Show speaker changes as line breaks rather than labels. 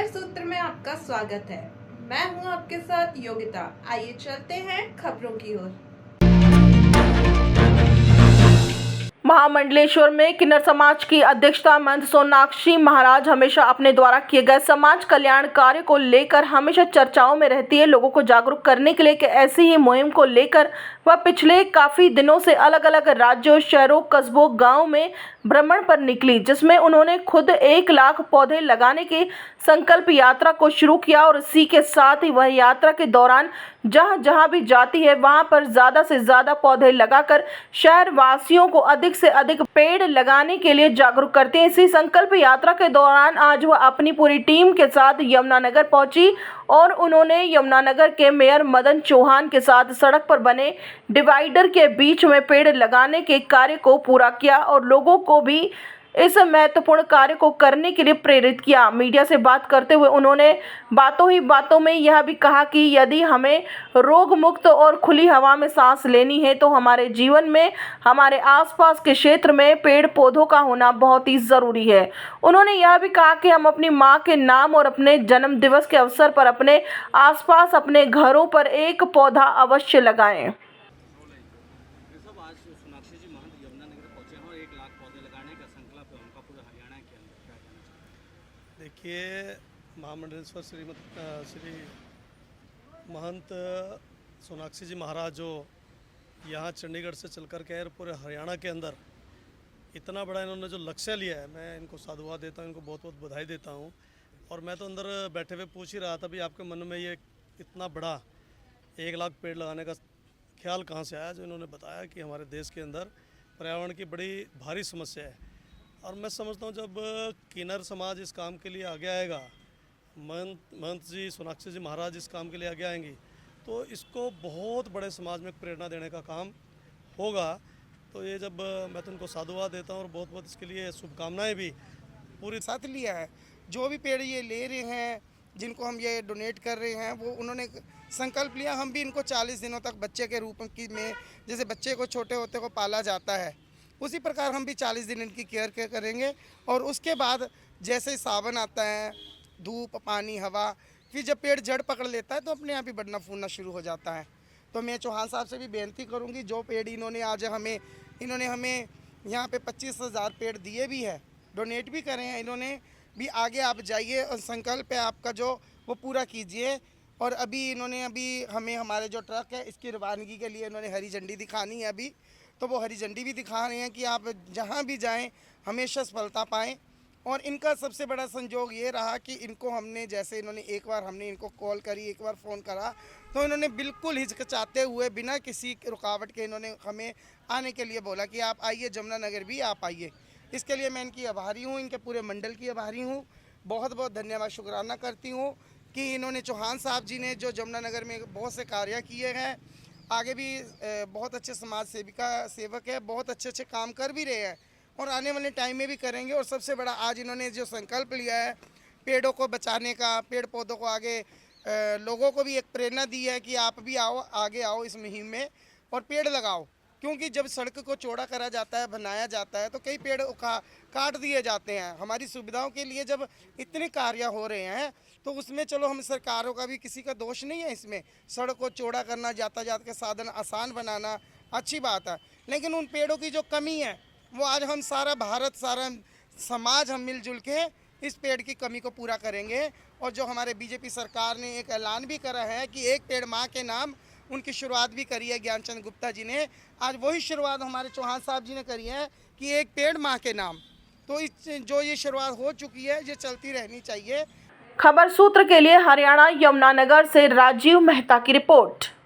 खबर सूत्र में आपका स्वागत है। मैं हूं आपके साथ योगिता। आइए चलते हैं खबरों की ओर।
महामंडलेश्वर में किन्नर समाज की अध्यक्षता महंत सोनाक्षी महाराज हमेशा अपने द्वारा किए गए समाज कल्याण कार्य को लेकर हमेशा चर्चाओं में रहती है। लोगों को जागरूक करने के लिए कि ऐसी ही मुहिम को लेकर वह पिछले काफी दिनों से अलग अलग राज्यों, शहरों, कस्बों, गांव में भ्रमण पर निकली, जिसमें उन्होंने खुद 1 लाख पौधे लगाने की संकल्प यात्रा को शुरू किया और इसी के साथ ही वह यात्रा के दौरान जहां जहां भी जाती है वहां पर ज्यादा से ज्यादा पौधे लगाकर शहर वासियों को अधिक से अधिक पेड़ लगाने के लिए जागरूक करते हैं। इसी संकल्प यात्रा के दौरान आज वह अपनी पूरी टीम के साथ यमुनानगर पहुंची और उन्होंने यमुनानगर के मेयर मदन चौहान के साथ सड़क पर बने डिवाइडर के बीच में पेड़ लगाने के कार्य को पूरा किया और लोगों को भी इस महत्वपूर्ण कार्य को करने के लिए प्रेरित किया। मीडिया से बात करते हुए उन्होंने बातों ही बातों में यह भी कहा कि यदि हमें रोग मुक्त और खुली हवा में सांस लेनी है तो हमारे जीवन में हमारे आसपास के क्षेत्र में पेड़ पौधों का होना बहुत ही ज़रूरी है। उन्होंने यह भी कहा कि हम अपनी माँ के नाम और अपने जन्म दिवस के अवसर पर अपने आसपास अपने घरों पर 1 पौधा अवश्य लगाएं।
आज सोनाक्षी जी महंत यमुनानगर पहुंचे हैं और 1 लाख पौधे लगाने का संकल्प है उनका पूरे हरियाणा के अंदर, क्या कहना चाहिए?
देखिए, महामंडलेश्वर श्री महंत सोनाक्षी जी महाराज जो यहाँ चंडीगढ़ से चल कर के पूरे हरियाणा के अंदर इतना बड़ा इन्होंने जो लक्ष्य लिया है, मैं इनको साधुवाद देता हूँ, इनको बहुत बहुत बधाई देता हूँ। और मैं तो अंदर बैठे हुए पूछ ही रहा था, भी आपके मन में ये इतना बड़ा 1 लाख पेड़ लगाने का ख्याल कहाँ से आया। जो इन्होंने बताया कि हमारे देश के अंदर पर्यावरण की बड़ी भारी समस्या है और मैं समझता हूँ जब किन्नर समाज इस काम के लिए आगे आएगा, महंत जी सोनाक्षी जी महाराज इस काम के लिए आगे आएंगी तो इसको बहुत बड़े समाज में प्रेरणा देने का काम होगा। तो ये जब मैं तो उनको साधुवाद देता हूँ और बहुत बहुत इसके लिए शुभकामनाएँ भी
पूरे साथ लिया है। जो भी पेड़ ये ले रहे हैं, जिनको हम ये डोनेट कर रहे हैं, वो उन्होंने संकल्प लिया। हम भी इनको 40 दिनों तक बच्चे के रूप में, जैसे बच्चे को छोटे होते को पाला जाता है, उसी प्रकार हम भी 40 दिन इनकी केयर करेंगे। और उसके बाद जैसे सावन आता है, धूप, पानी, हवा, फिर जब पेड़ जड़ पकड़ लेता है तो अपने आप ही बढ़ना फूलना शुरू हो जाता है। तो मैं चौहान साहब से भी बेनती करूँगी, जो पेड़ इन्होंने आज हमें यहाँ पे 25,000 पेड़ दिए भी है, डोनेट भी करे हैं इन्होंने भी। आगे आप जाइए और संकल्प है आपका जो वो पूरा कीजिए। और अभी हमें हमारे जो ट्रक है इसकी रवानगी के लिए इन्होंने हरी झंडी दिखानी है अभी, तो वो हरी झंडी भी दिखा रहे हैं कि आप जहाँ भी जाएं हमेशा सफलता पाएं। और इनका सबसे बड़ा संजोग ये रहा कि इनको हमने एक बार हमने इनको कॉल करी, एक बार फ़ोन करा, तो इन्होंने बिल्कुल हिचकिचाते हुए बिना किसी रुकावट के इन्होंने हमें आने के लिए बोला कि आप आइए, यमुनानगर भी आप आइए। इसके लिए मैं इनकी आभारी हूँ, इनके पूरे मंडल की आभारी हूँ। बहुत बहुत धन्यवाद, शुक्राना करती हूँ कि इन्होंने चौहान साहब जी ने जो यमुनानगर में बहुत से कार्य किए हैं, आगे भी बहुत अच्छे समाज सेवक है, बहुत अच्छे काम कर भी रहे हैं और आने वाले टाइम में भी करेंगे। और सबसे बड़ा आज इन्होंने जो संकल्प लिया है पेड़ों को बचाने का, पेड़ पौधों को आगे लोगों को भी एक प्रेरणा दी है कि आप भी आओ, आगे आओ इस मुहिम में और पेड़ लगाओ। क्योंकि जब सड़क को चौड़ा करा जाता है, बनाया जाता है, तो कई पेड़ काट दिए जाते हैं हमारी सुविधाओं के लिए। जब इतने कार्य हो रहे हैं तो उसमें चलो हम सरकारों का भी किसी का दोष नहीं है इसमें। सड़क को चौड़ा करना, यातायात के साधन आसान बनाना अच्छी बात है, लेकिन उन पेड़ों की जो कमी है वो आज हम सारा भारत, सारा समाज हम मिलजुल के इस पेड़ की कमी को पूरा करेंगे। और जो हमारे बीजेपी सरकार ने एक ऐलान भी करा है कि 1 पेड़ माँ के नाम, उनकी शुरुआत भी करी है ज्ञानचंद गुप्ता जी ने। आज वही शुरुआत हमारे चौहान साहब जी ने करी है कि 1 पेड़ माँ के नाम। तो जो ये शुरुआत हो चुकी है ये चलती रहनी चाहिए।
खबर सूत्र के लिए हरियाणा यमुनानगर से राजीव मेहता की रिपोर्ट।